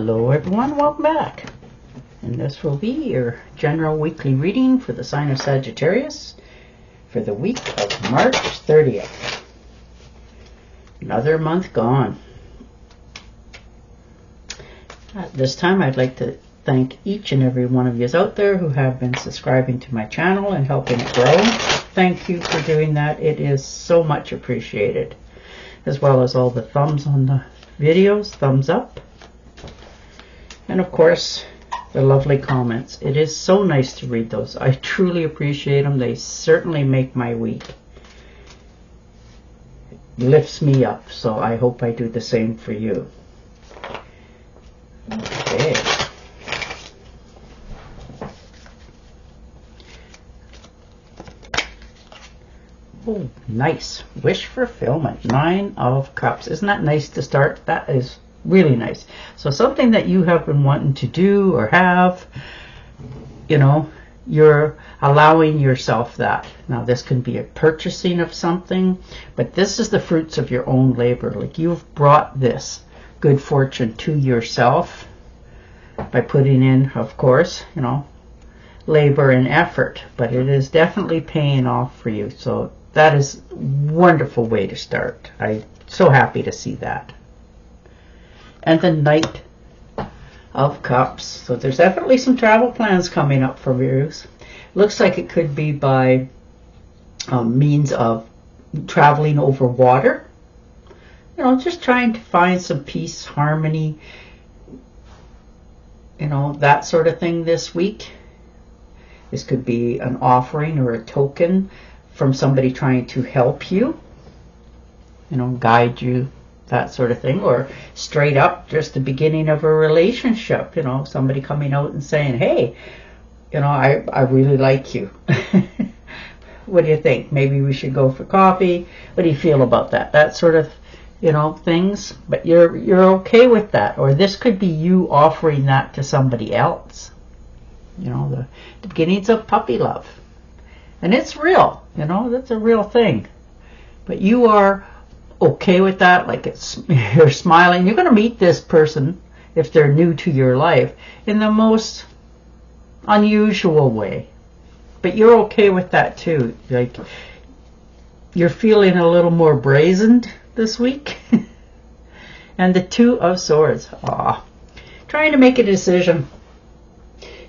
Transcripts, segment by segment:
Hello everyone, welcome back. And this will be your general weekly reading for the sign of Sagittarius for the week of March 30th. Another month gone. At this time, I'd like to thank each and every one of you out there who have been subscribing to my channel and helping it grow. Thank you for doing that. It is so much appreciated. As well as all the thumbs on the videos, thumbs up. And of course, the lovely comments. It is so nice to read those. I truly appreciate them. They certainly make my week. It lifts me up, so I hope I do the same for you. Okay. Oh, nice. Wish fulfillment. 9 of Cups. Isn't that nice to start? That is really nice. So something that you have been wanting to do or have, you know, you're allowing yourself that. Now this can be a purchasing of something, but this is the fruits of your own labor. Like you've brought this good fortune to yourself by putting in, of course, you know, labor and effort, but it is definitely paying off for you. So that is a wonderful way to start. I'm so happy to see that. And the Knight of Cups. So there's definitely some travel plans coming up for you. Looks like it could be by means of traveling over water. You know, just trying to find some peace, harmony, you know, that sort of thing this week. This could be an offering or a token from somebody trying to help you, you know, guide you, that sort of thing, or straight up just the beginning of a relationship, you know, somebody coming out and saying, hey, you know, I really like you. What do you think? Maybe we should go for coffee. What do you feel about that? That sort of, you know, things. But you're okay with that. Or this could be you offering that to somebody else. You know, the beginnings of puppy love. And it's real, you know, that's a real thing. But you are okay with that, like you're smiling. You're going to meet this person, if they're new to your life, in the most unusual way. But you're okay with that too. Like, you're feeling a little more brazened this week. And the Two of Swords. Trying to make a decision.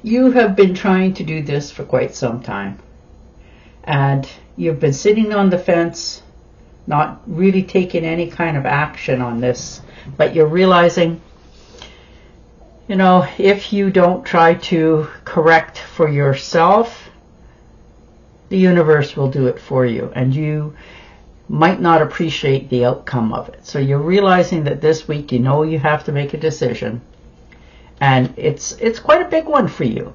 You have been trying to do this for quite some time. And you've been sitting on the fence, not really taking any kind of action on this, but you're realizing, you know, if you don't try to correct for yourself, the universe will do it for you, and you might not appreciate the outcome of it. So you're realizing that this week, you know, you have to make a decision, and it's quite a big one for you.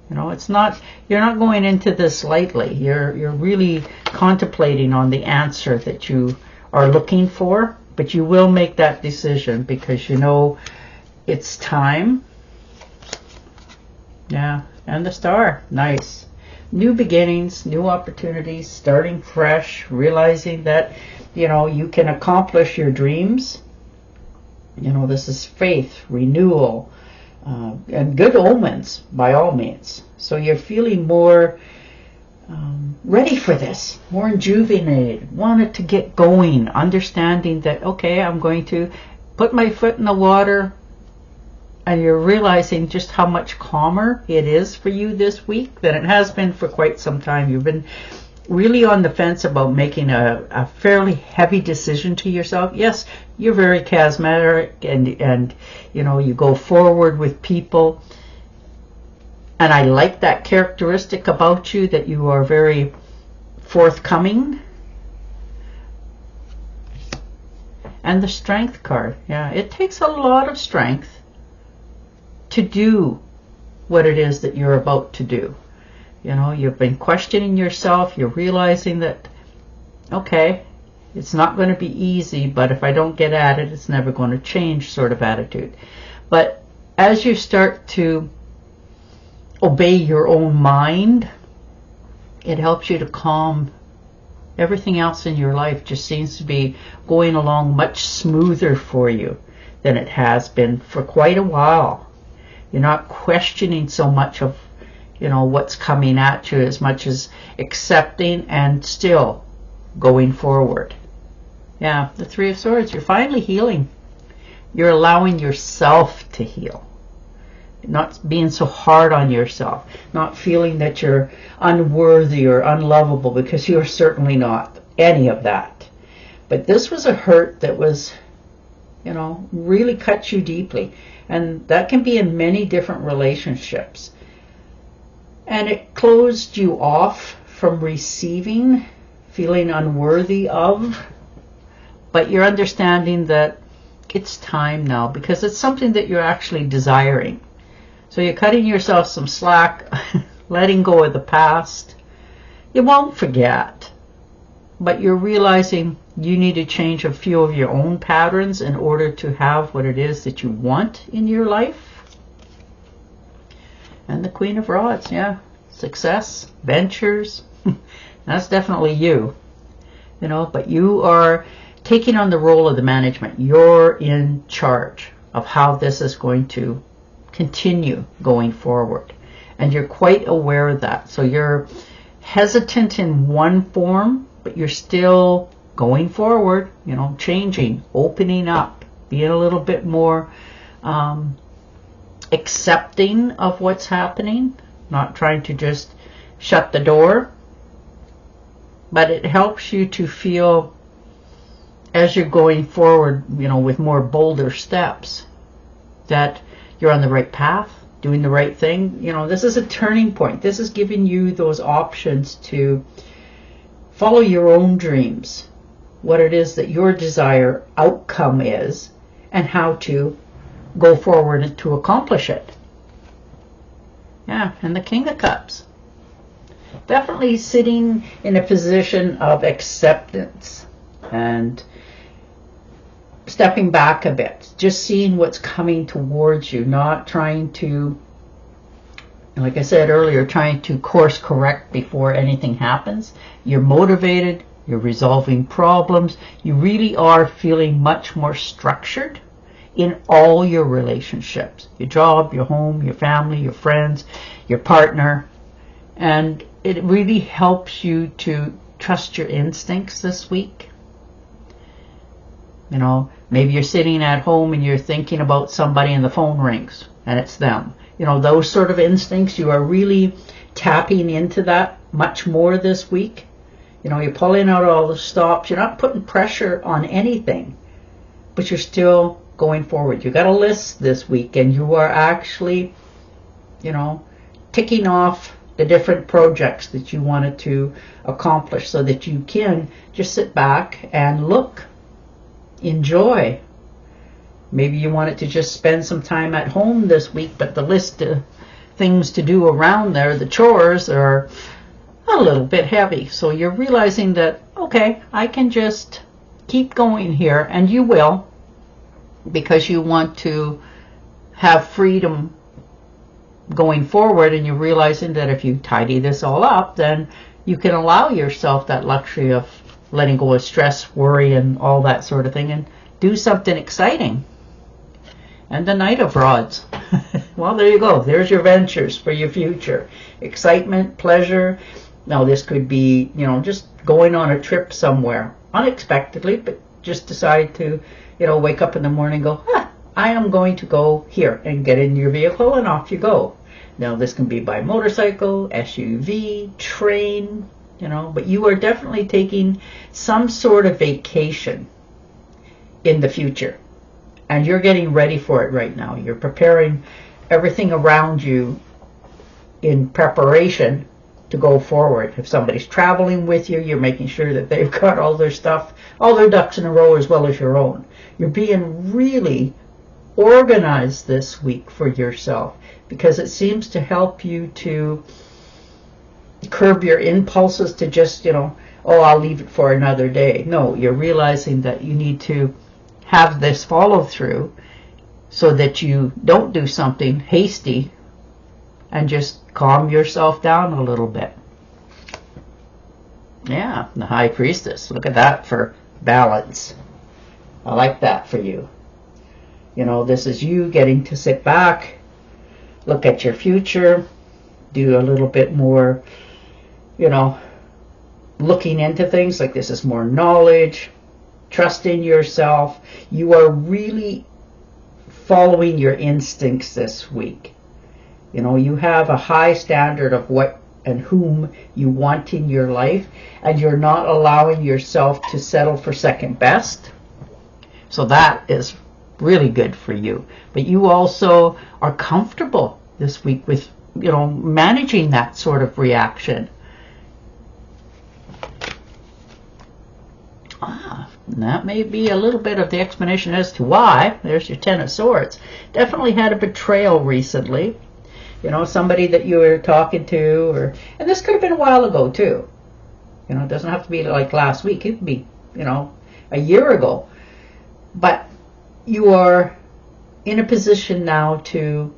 You know, it's not, you're not going into this lightly. You're really contemplating on the answer that you are looking for, but you will make that decision because you know it's time. Yeah, and the Star, nice. New beginnings, new opportunities, starting fresh, realizing that, you know, you can accomplish your dreams. You know, this is faith, renewal, and good omens by all means. So you're feeling more ready for this, more rejuvenated, wanted to get going, understanding that, okay, I'm going to put my foot in the water, and you're realizing just how much calmer it is for you this week than it has been for quite some time. You've been really on the fence about making a fairly heavy decision to yourself. Yes, you're very charismatic and you know, you go forward with people. And I like that characteristic about you, that you are very forthcoming. And the Strength card. Yeah, it takes a lot of strength to do what it is that you're about to do. You know, you've been questioning yourself. You're realizing that, okay, it's not going to be easy, but if I don't get at it, it's never going to change sort of attitude. But as you start to obey your own mind, it helps you to calm everything else in your life. Just seems to be going along much smoother for you. than it has been for quite a while. You're not questioning so much of, you know, what's coming at you, as much as accepting and still going forward. Yeah, the Three of Swords, you're finally healing. You're allowing yourself to heal. Not being so hard on yourself. Not feeling that you're unworthy or unlovable, because you're certainly not any of that. But this was a hurt that was, you know, really cut you deeply. And that can be in many different relationships. And it closed you off from receiving, feeling unworthy of. But you're understanding that it's time now, because it's something that you're actually desiring. So you're cutting yourself some slack, letting go of the past. You won't forget, but you're realizing you need to change a few of your own patterns in order to have what it is that you want in your life. And the Queen of Rods, yeah, success, ventures, that's definitely you. You know, but you are taking on the role of the management. You're in charge of how this is going to continue going forward. And you're quite aware of that. So you're hesitant in one form, but you're still going forward, you know, changing, opening up, being a little bit more accepting of what's happening, not trying to just shut the door. But it helps you to feel, as you're going forward, you know, with more bolder steps, that you're on the right path, doing the right thing. You know, this is a turning point. This is giving you those options to follow your own dreams, what it is that your desired outcome is, and how to go forward to accomplish it. Yeah, and the King of Cups. Definitely sitting in a position of acceptance and stepping back a bit, just seeing what's coming towards you, not trying to, like I said earlier, trying to course correct before anything happens. You're motivated, you're resolving problems, you really are feeling much more structured in all your relationships, your job, your home, your family, your friends, your partner. And it really helps you to trust your instincts this week. You know, maybe you're sitting at home and you're thinking about somebody and the phone rings and it's them. You know, those sort of instincts, you are really tapping into that much more this week. You know, you're pulling out all the stops. You're not putting pressure on anything, but you're still going forward. You got a list this week and you are actually, you know, ticking off the different projects that you wanted to accomplish, so that you can just sit back and look, enjoy. Maybe you wanted to just spend some time at home this week, but the list of things to do around there, the chores, are a little bit heavy. So you're realizing that, okay, I can just keep going here, and you will, because you want to have freedom going forward, and you're realizing that if you tidy this all up, then you can allow yourself that luxury of letting go of stress, worry, and all that sort of thing, and do something exciting. And the Knight of Rods. Well, there you go. There's your ventures for your future. Excitement, pleasure. Now, this could be, you know, just going on a trip somewhere unexpectedly, but just decide to, you know, wake up in the morning and go, I am going to go here, and get in your vehicle and off you go. Now, this can be by motorcycle, SUV, train, you know, but you are definitely taking some sort of vacation in the future, and you're getting ready for it right now. You're preparing everything around you in preparation to go forward. If somebody's traveling with you, you're making sure that they've got all their stuff, all their ducks in a row, as well as your own. You're being really organized this week for yourself, because it seems to help you to curb your impulses to just, you know, oh, I'll leave it for another day. No, you're realizing that you need to have this follow through, so that you don't do something hasty and just calm yourself down a little bit. Yeah, the High Priestess. Look at that for balance. I like that for you. You know, this is you getting to sit back, look at your future, do a little bit more, you know, looking into things. Like, this is more knowledge, trusting yourself. You are really following your instincts this week. You know, you have a high standard of what and whom you want in your life, and you're not allowing yourself to settle for second best. So that is really good for you. But you also are comfortable this week with, you know, managing that sort of reaction. That may be a little bit of the explanation as to why. There's your Ten of Swords. Definitely had a betrayal recently. You know, somebody that you were talking to, and this could have been a while ago too. You know, it doesn't have to be like last week. It could be, you know, a year ago. But you are in a position now to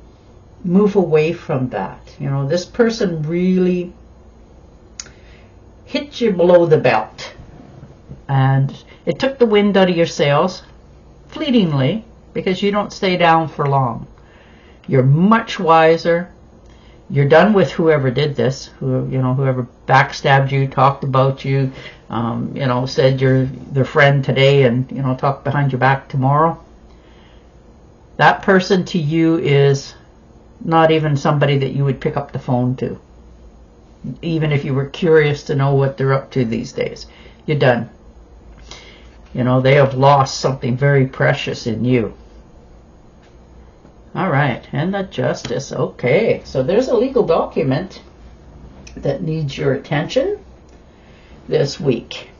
move away from that. You know, this person really hit you below the belt. And it took the wind out of your sails fleetingly, because you don't stay down for long. You're much wiser. You're done with whoever did this, whoever backstabbed you, talked about you, said you're their friend today and, talk behind your back tomorrow. That person to you is not even somebody that you would pick up the phone to, even if you were curious to know what they're up to these days. You're done. They have lost something very precious in you. All right, and the Justice. Okay, so there's a legal document that needs your attention this week.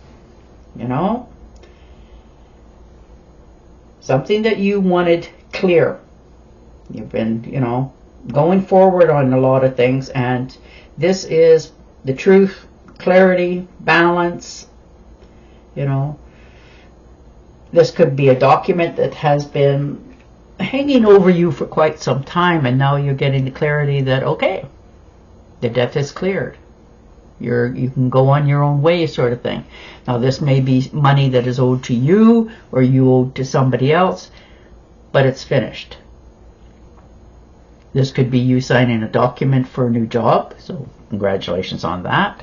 Something that you wanted clear. You've been, going forward on a lot of things, and this is the truth, clarity, balance. This could be a document that has been hanging over you for quite some time, and now you're getting the clarity that, okay, the debt is cleared. You can go on your own way, sort of thing. Now, this may be money that is owed to you or you owe to somebody else, but it's finished. This could be you signing a document for a new job, so congratulations on that.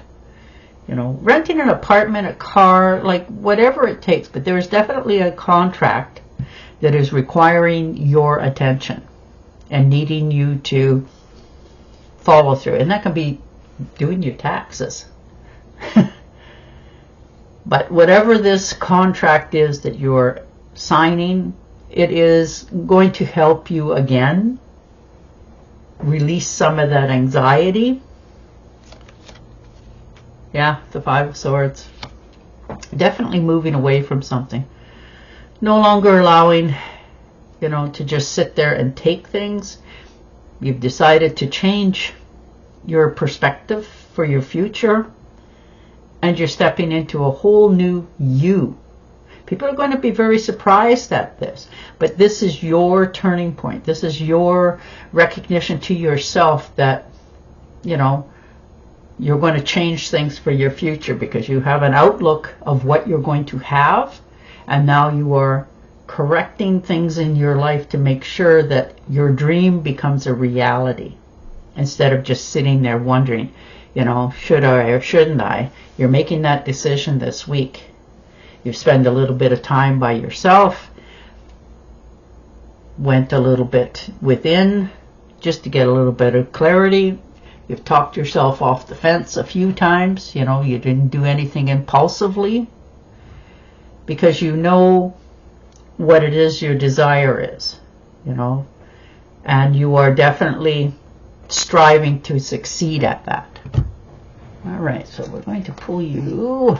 Renting an apartment, a car, like whatever it takes, but there is definitely a contract that is requiring your attention and needing you to follow through. And that can be doing your taxes. But whatever this contract is that you're signing, it is going to help you again release some of that anxiety. Yeah, the Five of Swords. Definitely moving away from something. No longer allowing, to just sit there and take things. You've decided to change your perspective for your future, and you're stepping into a whole new you. People are going to be very surprised at this, but this is your turning point. This is your recognition to yourself that, you're going to change things for your future, because you have an outlook of what you're going to have, and now you are correcting things in your life to make sure that your dream becomes a reality, instead of just sitting there wondering, should I or shouldn't I? You're making that decision this week. You spend a little bit of time by yourself, went a little bit within just to get a little bit of clarity. You've talked yourself off the fence a few times. You didn't do anything impulsively, because you know what it is your desire is, and you are definitely striving to succeed at that. All right, so we're going to pull you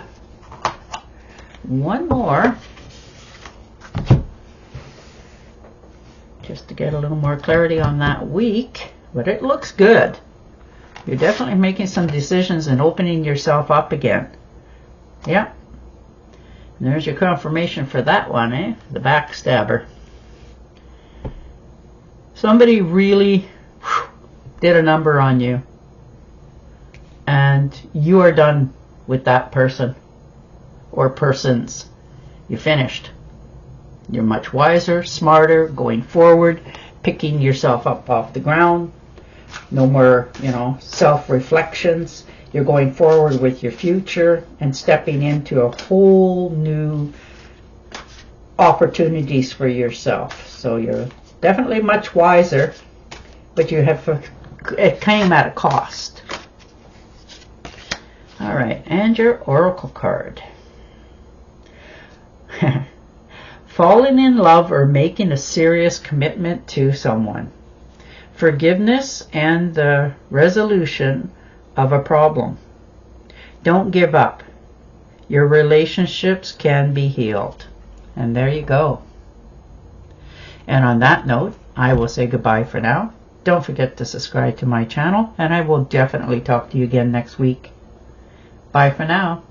one more just to get a little more clarity on that week, but it looks good. You're definitely making some decisions and opening yourself up again. Yeah. And there's your confirmation for that one, eh? The backstabber. Somebody really did a number on you, and you are done with that person or persons. You finished. You're much wiser, smarter, going forward, picking yourself up off the ground. No more, self-reflections. You're going forward with your future and stepping into a whole new opportunities for yourself. So you're definitely much wiser, but it came at a cost. All right, and your oracle card. Falling in love or making a serious commitment to someone. Forgiveness and the resolution of a problem. Don't give up. Your relationships can be healed. And there you go. And on that note, I will say goodbye for now. Don't forget to subscribe to my channel, and I will definitely talk to you again next week. Bye for now.